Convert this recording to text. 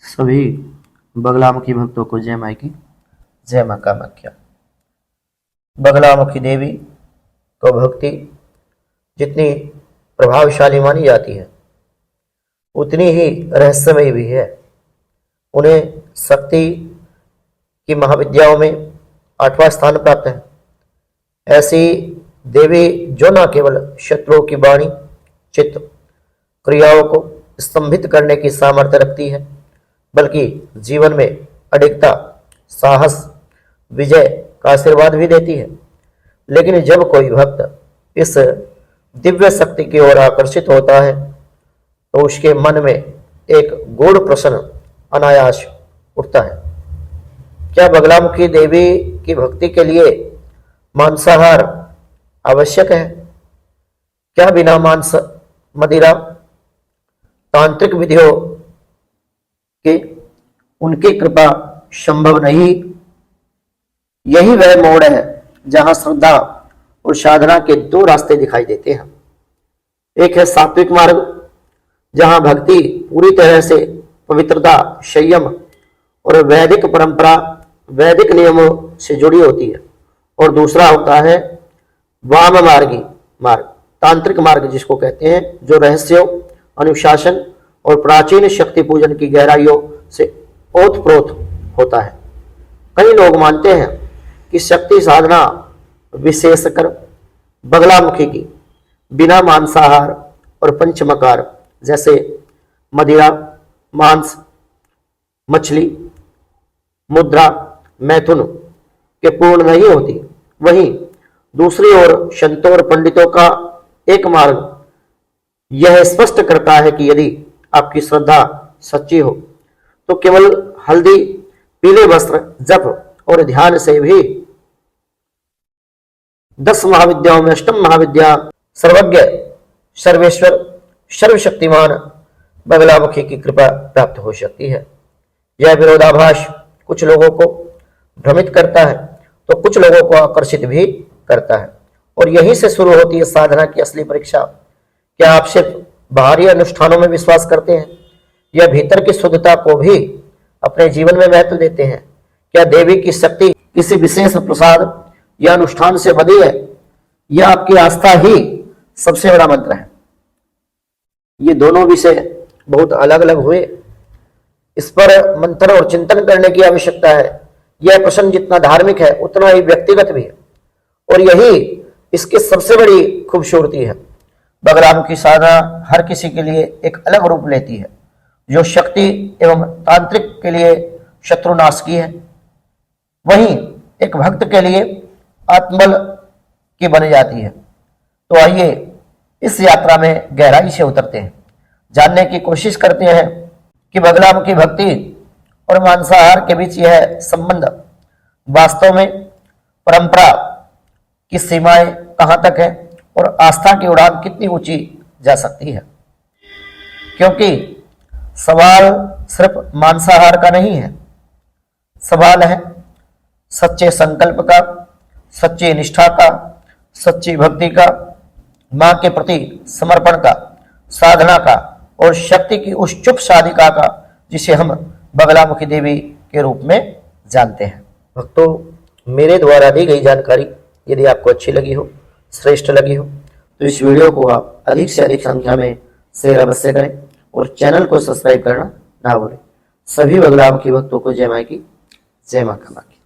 सभी बगलामुखी भक्तों को जय माई की जय मां कामाख्या। बगलामुखी देवी को भक्ति जितनी प्रभावशाली मानी जाती है उतनी ही रहस्यमयी भी है। उन्हें शक्ति की महाविद्याओं में 8वां स्थान प्राप्त है। ऐसी देवी जो न केवल शत्रुओं की वाणी चित्त क्रियाओं को स्तंभित करने की सामर्थ्य रखती है बल्कि जीवन में अडिगता साहस विजय का आशीर्वाद भी देती है। लेकिन जब कोई भक्त इस दिव्य शक्ति की ओर आकर्षित होता है तो उसके मन में एक गूढ़ प्रश्न अनायास उठता है। क्या बगलामुखी देवी की भक्ति के लिए मांसाहार आवश्यक है? क्या बिना मांस मदिरा तांत्रिक विधियों के उनकी कृपा संभव नहीं? यही वह मोड़ है जहां श्रद्धा और साधना के 2 रास्ते दिखाई देते हैं। एक है सात्विक मार्ग जहां भक्ति पूरी तरह से पवित्रता संयम और वैदिक परंपरा वैदिक नियमों से जुड़ी होती है, और दूसरा होता है वाम मार्गी मार्ग तांत्रिक मार्ग जिसको कहते हैं, जो रहस्यों अनुशासन और प्राचीन शक्ति पूजन की गहराइयों से ओतप्रोत होता है। कई लोग मानते हैं कि शक्ति साधना विशेषकर बगलामुखी की बिना मांसाहार और पंचमकार जैसे मदिरा मांस मछली मुद्रा मैथुन के पूर्ण नहीं होती। वहीं दूसरी ओर संतों और पंडितों का एक मार्ग यह स्पष्ट करता है कि यदि आपकी श्रद्धा सच्ची हो तो केवल हल्दी पीले वस्त्र जप और ध्यान से भी 10 महाविद्याओं में अष्टम महाविद्या सर्वज्ञ सर्वेश्वर सर्वशक्तिमान बगलामुखी की कृपा प्राप्त हो सकती है। यह विरोधाभास कुछ लोगों को भ्रमित करता है तो कुछ लोगों को आकर्षित भी करता है, और यहीं से शुरू होती है साधना की असली परीक्षा। क्या आप सिर्फ बाहरी अनुष्ठानों में विश्वास करते हैं या भीतर की शुद्धता को भी अपने जीवन में महत्व देते हैं? क्या देवी की शक्ति किसी विशेष प्रसाद या अनुष्ठान से बधी है या आपकी आस्था ही सबसे बड़ा मंत्र है? ये दोनों विषय बहुत अलग अलग हुए। इस पर मंथन और चिंतन करने की आवश्यकता है। यह प्रश्न जितना धार्मिक है उतना ही व्यक्तिगत भी है, और यही इसकी सबसे बड़ी खूबसूरती है। बगलामुखी साधना हर किसी के लिए एक अलग रूप लेती है। जो शक्ति एवं तांत्रिक के लिए शत्रुनाश की है, वहीं एक भक्त के लिए आत्मबल की बन जाती है। तो आइए इस यात्रा में गहराई से उतरते हैं, जानने की कोशिश करते हैं कि बगलामुखी भक्ति और मांसाहार के बीच यह संबंध वास्तव में परंपरा की सीमाएं कहां तक है और आस्था की उड़ान कितनी ऊंची जा सकती है। क्योंकि सवाल सिर्फ मांसाहार का नहीं है, सवाल है सच्चे संकल्प का, सच्ची निष्ठा का, सच्ची भक्ति का, मां के प्रति समर्पण का, साधना का और शक्ति की उस चुप साधिका का जिसे हम बगलामुखी देवी के रूप में जानते हैं। भक्तों, मेरे द्वारा दी गई जानकारी यदि आपको अच्छी लगी हो, श्रेष्ठ लगी हो, तो इस वीडियो को आप अधिक से अधिक संख्या में शेयर अवश्य करें और चैनल को सब्सक्राइब करना ना भूलें। सभी बगलामुखी भक्तों को जय मां की जय मां कामाख्या।